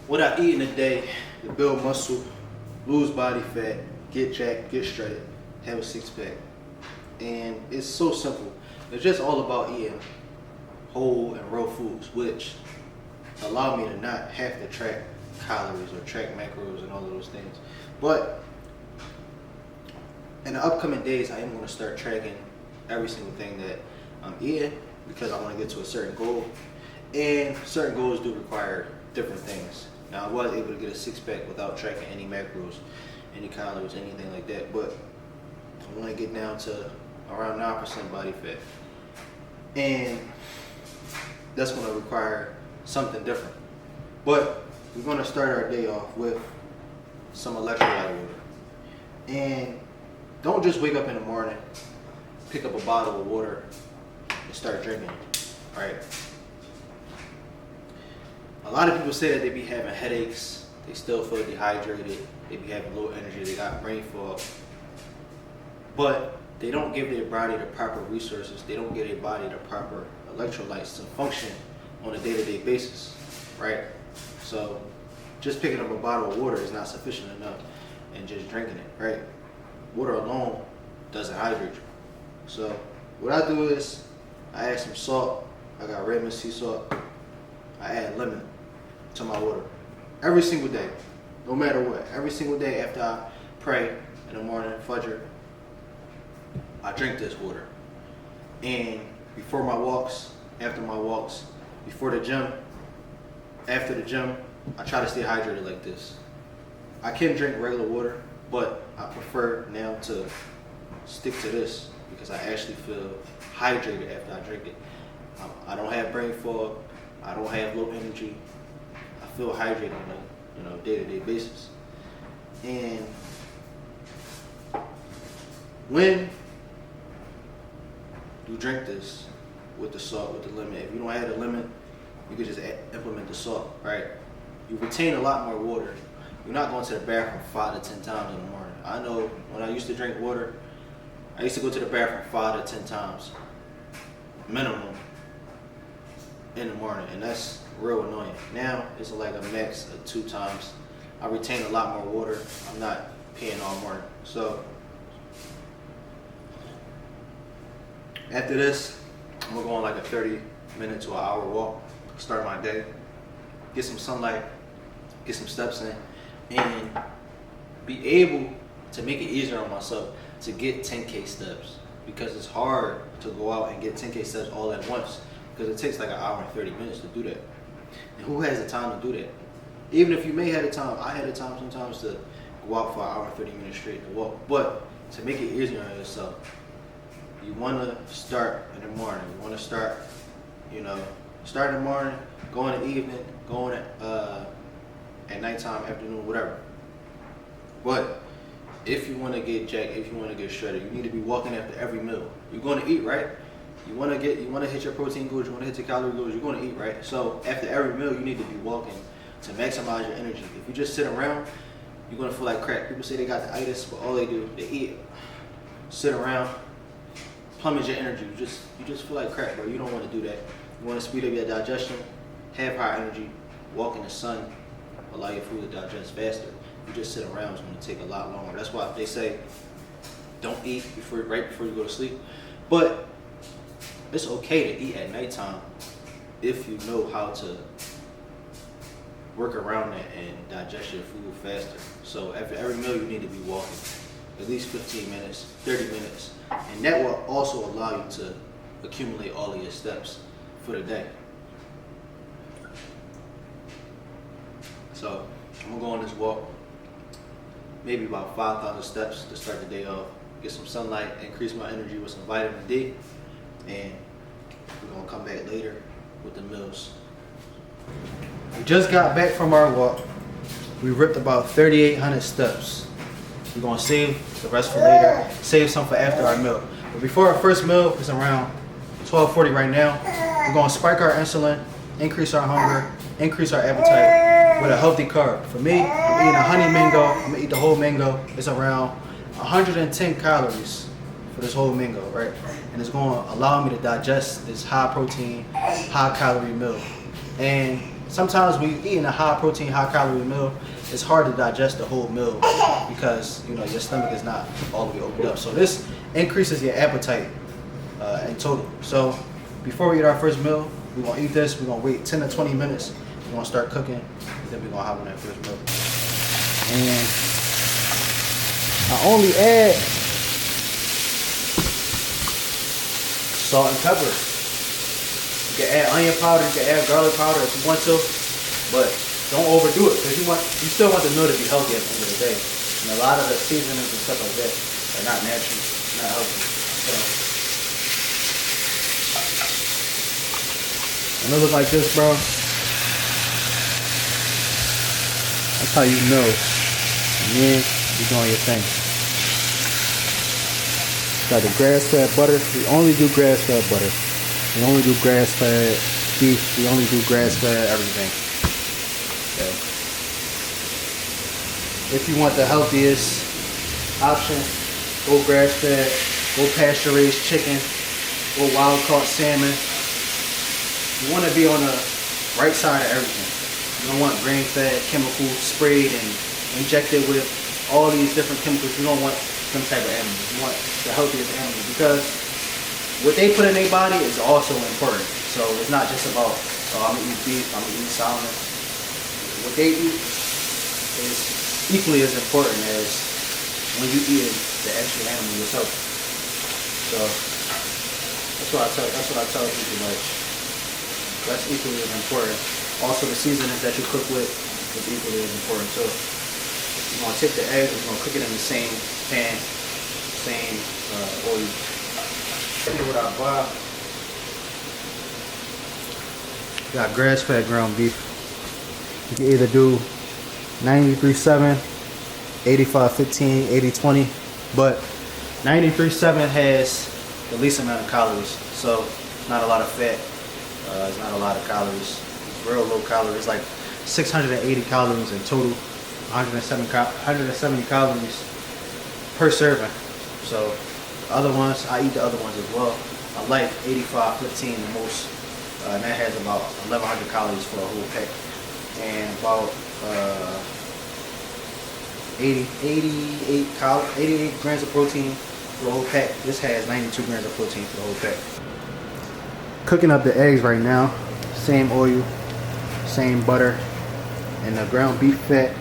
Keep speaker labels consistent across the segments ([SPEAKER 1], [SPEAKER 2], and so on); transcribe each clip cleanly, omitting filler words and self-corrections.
[SPEAKER 1] What I eat in a day to build muscle, lose body fat, get jacked, get straight, have a six pack. And it's so simple. It's just all about eating whole and raw foods, which allow me to not have to track calories or track macros and all of those things. But in the upcoming days, I am going to start tracking every single thing that I'm eating because I want to get to a certain goal. And certain goals do require different things. Now, I was able to get a six pack without tracking any macros, any calories, anything like that. But I want to get down to around 9% body fat. And that's going to require something different. But we're going to start our day off with some electrolyte water. And don't just wake up in the morning, pick up a bottle of water, and start drinking it, right? A lot of people say that they be having headaches, they still feel dehydrated, they be having low energy, they got brain fog. But they don't give their body the proper resources, they don't give their body the proper electrolytes to function on a day-to-day basis, right? So just picking up a bottle of water is not sufficient enough and just drinking it, right? Water alone doesn't hydrate you. So what I do is I add some salt, I got red sea salt, I add lemon to my water every single day, no matter what. Every single day after I pray in the morning, Fajr, I drink this water. And before my walks, after my walks, before the gym, after the gym, I try to stay hydrated like this. I can drink regular water, but I prefer now to stick to this because I actually feel hydrated after I drink it. I don't have brain fog, I don't have low energy. I feel hydrated on a day-to-day basis. And when you drink this with the salt, with the lemon, if you don't add the lemon, you can just implement the salt, right? You retain a lot more water. You're not going to the bathroom 5 to 10 times in the morning. I know when I used to drink water, I used to go to the bathroom 5 to 10 times minimum in the morning, and that's real annoying. Now it's like a max of 2 times. I retain a lot more water. I'm not peeing all morning. So after this, I'm gonna go on like a 30-minute to an hour walk, start my day, get some sunlight, get some steps in, and be able to make it easier on myself to get 10K steps, because it's hard to go out and get 10K steps all at once because it takes like an hour and 30 minutes to do that. And who has the time to do that? Even if you may have the time, I had the time sometimes to go out for an hour and 30 minutes straight to walk. But to make it easier on yourself, you want to start in the morning. You want to start in the morning, go in the evening, go in at nighttime, afternoon, whatever. But if you want to get jacked, if you want to get shredded, you need to be walking after every meal. You're going to eat, right? You want to hit your protein goals, you want to hit your calorie goals, you're going to eat, right? So after every meal, you need to be walking to maximize your energy. If you just sit around, you're going to feel like crap. People say they got the itis, but all they do, they eat, sit around, plummet your energy. You just feel like crap, bro. You don't want to do that. You want to speed up your digestion, have high energy, walk in the sun, allow your food to digest faster. If you just sit around, it's going to take a lot longer. That's why they say don't eat right before you go to sleep. But it's okay to eat at nighttime if you know how to work around that and digest your food faster. So after every meal, you need to be walking at least 15 minutes, 30 minutes. And that will also allow you to accumulate all of your steps for the day. So I'm gonna go on this walk, maybe about 5,000 steps to start the day off, get some sunlight, increase my energy with some vitamin D, and we're gonna come back later with the meals. We just got back from our walk. We ripped about 3,800 steps. We're gonna save the rest for later, save some for after our meal. But before our first meal, it's around 12:40 right now. We're gonna spike our insulin, increase our hunger, increase our appetite with a healthy carb. For me, I'm eating a honey mango. I'm gonna eat the whole mango. It's around 110 calories for this whole mango, right? And it's gonna allow me to digest this high protein, high calorie meal. And sometimes when you're eating a high protein, high calorie meal, it's hard to digest the whole meal because your stomach is not all the way opened up. So this increases your appetite in total. So before we eat our first meal, we're gonna eat this. We're gonna wait 10 to 20 minutes. We're gonna start cooking, and then we're gonna have on that first meal. And I only add salt and pepper. You can add onion powder, you can add garlic powder if you want to, but don't overdo it because you still want the meal to be healthy at the end of the day. And a lot of the seasonings and stuff like that are not natural, not healthy. So when it look like this, bro, that's how you know. And then you're doing your thing. Got the grass-fed butter. We only do grass-fed butter. We only do grass-fed beef. We only do grass-fed everything. Okay. If you want the healthiest option, go grass-fed, go pasture-raised chicken, go wild-caught salmon. You want to be on the right side of everything. You don't want grain-fed, chemical sprayed and injected with all these different chemicals. You don't want some type of animals. You want the healthiest animals because what they put in their body is also important. So it's not just about, oh, I'm gonna eat beef, I'm gonna eat salmon. What they eat is equally as important as when you eat the actual animal yourself. So that's what I tell people, like, that's equally as important. Also the seasonings that you cook with is equally as important. So we're gonna take the eggs, we're gonna cook it in the same pan, same oil. With our bar, got grass-fed ground beef. You can either do 93.7, 85.15, 80.20, but 93.7 has the least amount of calories, so not a lot of fat. It's not a lot of calories. It's real low calories, like 680 calories in total. 170 calories per serving. So the other ones, I eat the other ones as well. I like 85.15 the most, and that has about 1,100 calories for a whole pack, and about 88 grams of protein for the whole pack. This has 92 grams of protein for the whole pack. Cooking up the eggs right now. Same oil, same butter, and the ground beef fat.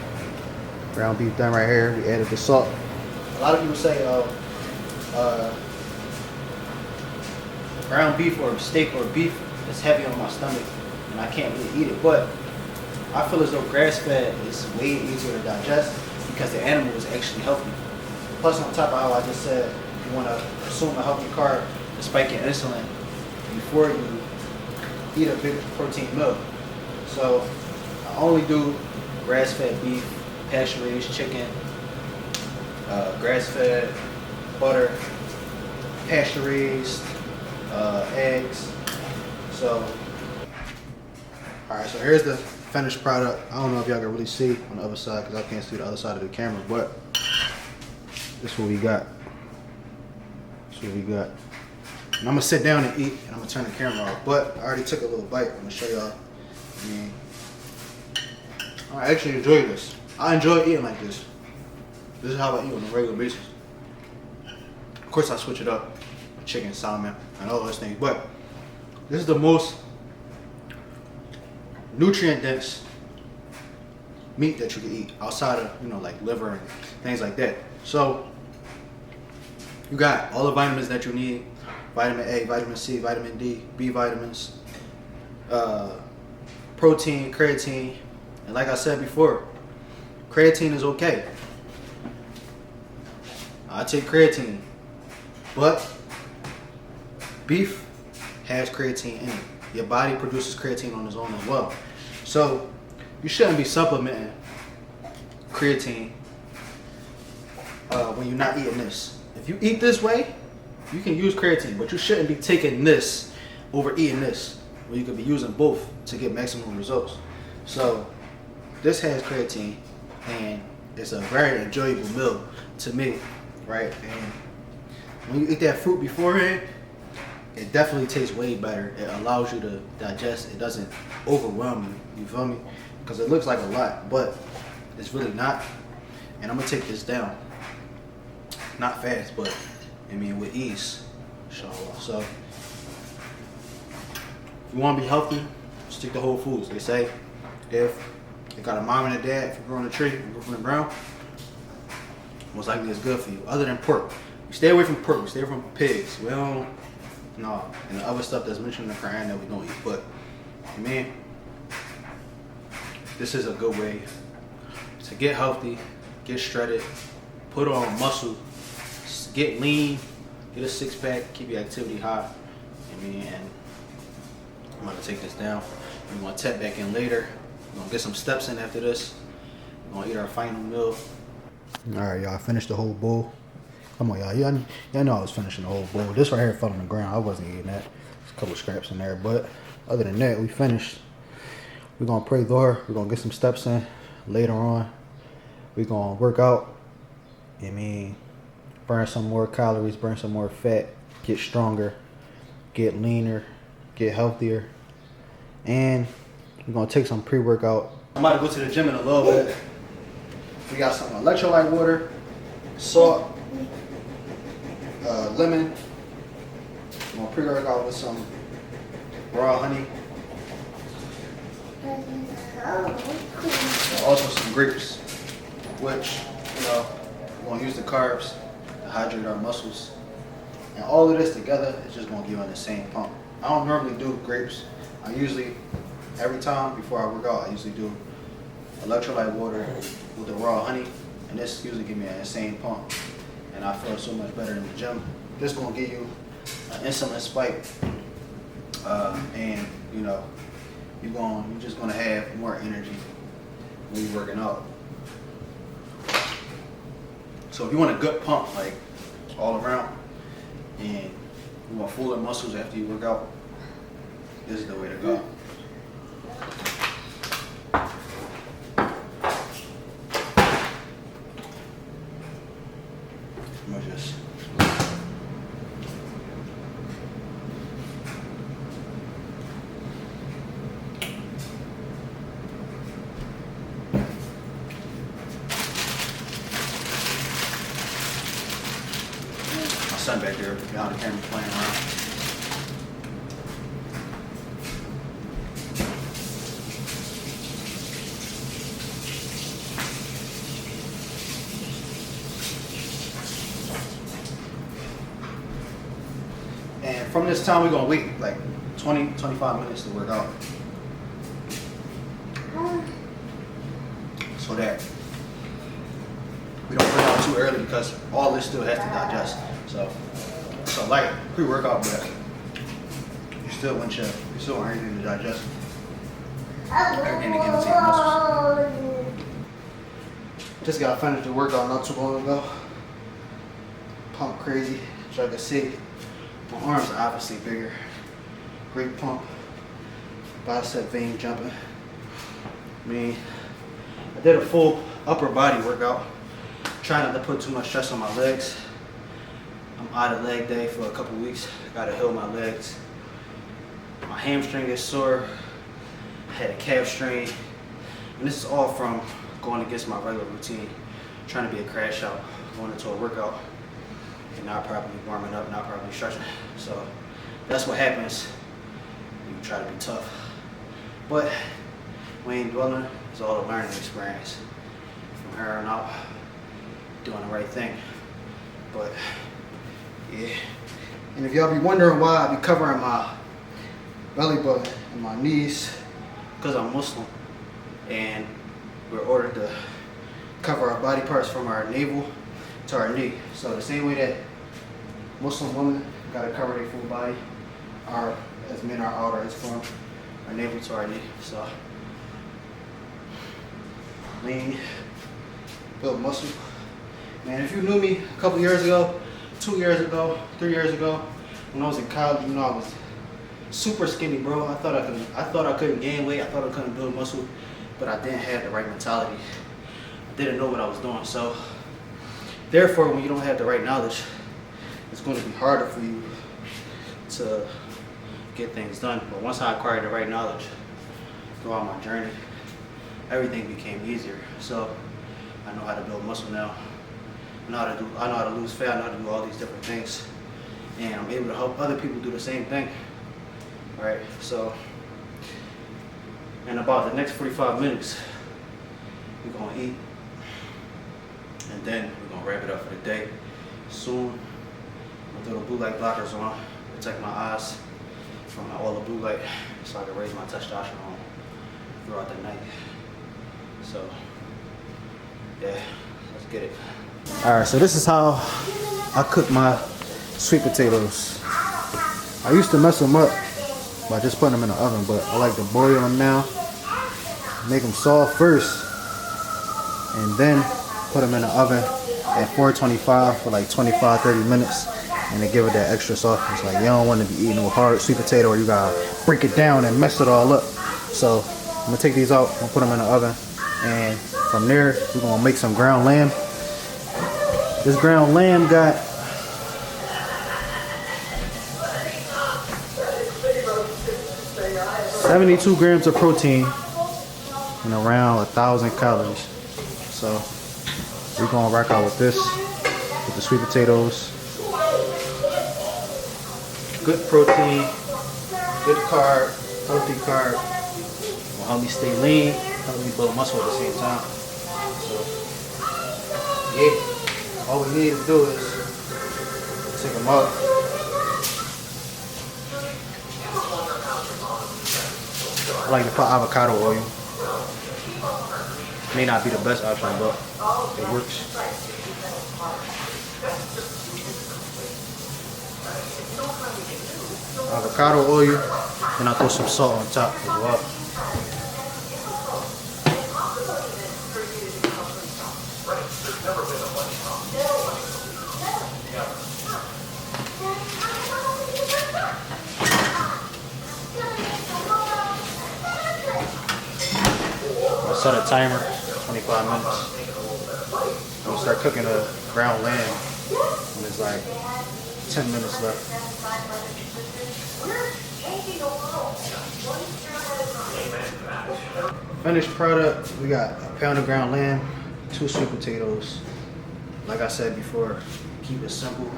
[SPEAKER 1] Ground beef done right here. We added the salt. A lot of people say, ground beef or steak or beef is heavy on my stomach and I can't really eat it. But I feel as though grass-fed is way easier to digest because the animal is actually healthy. Plus, on top of how I just said, you want to consume a healthy carb to spike your insulin before you eat a big protein meal. So I only do grass-fed beef, pasture-raised chicken, grass-fed butter, pasture-raised eggs. So, alright, so here's the finished product. I don't know if y'all can really see on the other side because I can't see the other side of the camera, but this is what we got. This is what we got. And I'm gonna sit down and eat, and I'm gonna turn the camera off. But I already took a little bite. I'm gonna show y'all. I actually enjoy this. I enjoy eating like this. This is how I eat on a regular basis. Of course, I switch it up with chicken, salmon, and all those things. But this is the most nutrient-dense meat that you can eat outside of, like liver and things like that. So you got all the vitamins that you need: vitamin A, vitamin C, vitamin D, B vitamins, protein, creatine, and like I said before, creatine is okay. I take creatine, but beef has creatine in it. Your body produces creatine on its own as well. So you shouldn't be supplementing creatine when you're not eating this. If you eat this way, you can use creatine, but you shouldn't be taking this over eating this, where you could be using both to get maximum results. So this has creatine, and it's a very enjoyable meal to me, right? And when you eat that fruit beforehand,
[SPEAKER 2] it definitely tastes way better. It allows you to digest. It doesn't overwhelm you. You feel me? Because it looks like a lot, but it's really not. And I'm gonna take this down. Not fast, but I mean with ease. Inshallah. So if you want to be healthy, stick to whole foods. They say if you got a mom and a dad, if you grow on a tree, you grow from the ground, most likely it's good for you. Other than pork, we stay away from pork. We stay away from pigs. We don't. No, and the other stuff that's mentioned in the Quran that we don't eat. But man, this is a good way to get healthy, get shredded, put on muscle, get lean, get a six pack, keep your activity high. I mean, and I'm gonna take this down. We're gonna tap back in later. We're gonna get some steps in after this. We're gonna eat our final meal. All right, y'all, finished the whole bowl. Come on, y'all. Y'all know I was finishing the whole bowl. This right here fell on the ground. I wasn't eating that. There's a couple scraps in there, but other than that, we finished. We're gonna pray Dhuhr. We're gonna get some steps in. Later on, we're gonna work out. I mean, burn some more calories, burn some more fat, get stronger, get leaner, get healthier, and we're gonna take some pre-workout. I'm about to go to the gym in a little bit. We got some electrolyte water, salt, lemon. I'm gonna pre-work out with some raw honey. And also some grapes, which, you know, we're gonna use the carbs to hydrate our muscles. And all of this together is just gonna give us the same pump. I don't normally do grapes. I usually, every time before I work out, I usually do electrolyte water with the raw honey. And this usually give me an insane pump. And I feel so much better in the gym. This is gonna give you an insulin spike, and you know, you're just gonna have more energy when you're working out. So if you want a good pump, like all around, and you want fuller muscles after you work out, this is the way to go. I'm gonna just my son back there behind the camera playing around. And from this time, we're gonna wait like 20, 25 minutes to work out. So that we don't work out too early because all this still has to digest. So like pre-workout, but you still want everything to digest. Everything to get into your muscles. Just got finished the workout not too long ago. Pump crazy, as y'all can see. My arms are obviously bigger. Great pump. Bicep vein jumping. I mean, I did a full upper body workout. Trying not to put too much stress on my legs. I'm out of leg day for a couple weeks. Gotta heal my legs. My hamstring is sore. Had a calf strain. And this is all from going against my regular routine. Trying to be a crash out, going into a workout, and not properly warming up, not properly stretching. So that's what happens when you try to be tough. But we ain't dwelling, it's all a learning experience. From here on out, doing the right thing. But yeah. And if y'all be wondering why I be covering my belly button and my knees, because I'm Muslim and we're ordered to cover our body parts from our navel to our knee. So the same way that Muslim women gotta cover their full body, as men are ordered from our navel to our knee. So lean, build muscle. Man, if you knew me a couple years ago, 2 years ago, 3 years ago, when I was in college, you know, I was super skinny, bro. I thought I couldn't gain weight. I thought I couldn't build muscle, but I didn't have the right mentality. I didn't know what I was doing. So therefore, when you don't have the right knowledge, it's going to be harder for you to get things done. But once I acquired the right knowledge throughout my journey, everything became easier. So I know how to build muscle now. I know how to lose fat. I know how to do all these different things, and I'm able to help other people do the same thing. All right. So in about the next 45 minutes, we're gonna eat, and then we're gonna wrap it up for the day. Soon, I'll throw the blue light blockers on, protect my eyes from all the blue light, so I can raise my testosterone throughout the night. So, yeah, let's get it. All right, so this is how I cook my sweet potatoes. I used to mess them up by just putting them in the oven, but I like to boil them now, make them soft first, and then put them in the oven at 425 for like 25-30 minutes, and to give it that extra softness. Like, you don't want to be eating no hard sweet potato, or you gotta break it down and mess it all up. So I'm gonna take these out and put them in the oven, and from there we're gonna make some ground lamb. This ground lamb got 72 grams of protein and around 1,000 calories. So we're gonna rock out with this, with the sweet potatoes. Good protein, good carb, healthy carb. Will help me stay lean, help me build muscle at the same time. So yeah. All we need to do is take them out. I like to put avocado oil. May not be the best option, but it works. Avocado oil, and I throw some salt on top as well. Set a timer, 25 minutes. We'll start cooking the ground lamb when it's like 10 minutes left. Finished product, we got a pound of ground lamb, 2 sweet potatoes. Like I said before, keep it simple,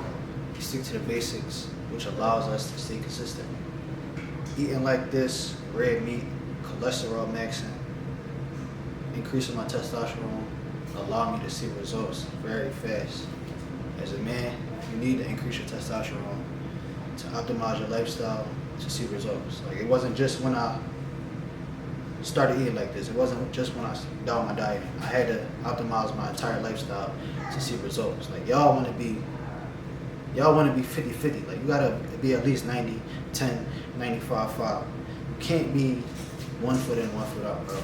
[SPEAKER 2] stick to the basics, which allows us to stay consistent. Eating like this, red meat, cholesterol maxing, increasing my testosterone, allow me to see results very fast. As a man, you need to increase your testosterone to optimize your lifestyle to see results. Like, it wasn't just when I started eating like this. It wasn't just when I down my diet. I had to optimize my entire lifestyle to see results. Like, y'all want to be 50-50. Like, you gotta be at least 90-10, 95-5. You can't be 1 foot in, 1 foot out, bro.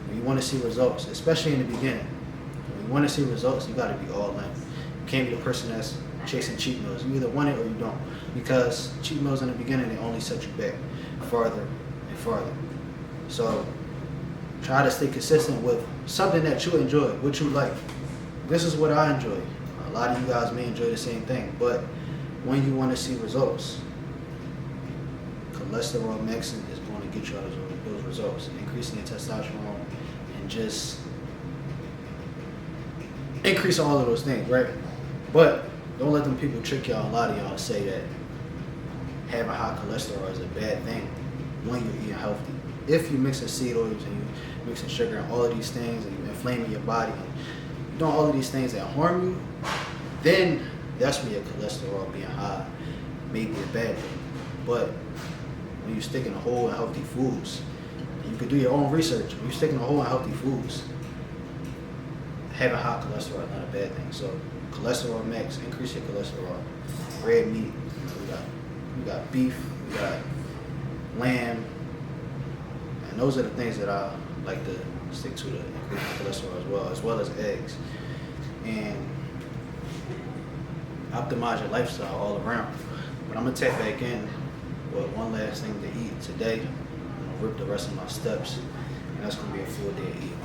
[SPEAKER 2] When you want to see results, especially in the beginning, when you want to see results, you got to be all in. You can't be the person that's chasing cheat meals. You either want it or you don't, because cheat meals in the beginning, they only set you back farther and farther. So try to stay consistent with something that you enjoy, what you like. This is what I enjoy. A lot of you guys may enjoy the same thing, but when you want to see results, cholesterol maxing is going to get you those results, increasing your testosterone, and just increase all of those things, right? But don't let them people trick y'all. A lot of y'all say that having high cholesterol is a bad thing when you're eating healthy. If you mix in seed oils and you mix in sugar and all of these things, and you're inflaming your body and you're doing all of these things that harm you, then that's when your cholesterol being high may be a bad thing. But when you're sticking to whole and healthy foods, you can do your own research. When you're sticking to whole and healthy foods, having high cholesterol is not a bad thing. So cholesterol max, increase your cholesterol. Red meat, we got beef, we got lamb, and those are the things that I like to stick to increase my cholesterol as well as eggs. And optimize your lifestyle all around. But I'm gonna tap back in with one last thing to eat today. I'm gonna rip the rest of my steps, and that's gonna be a full day of eating.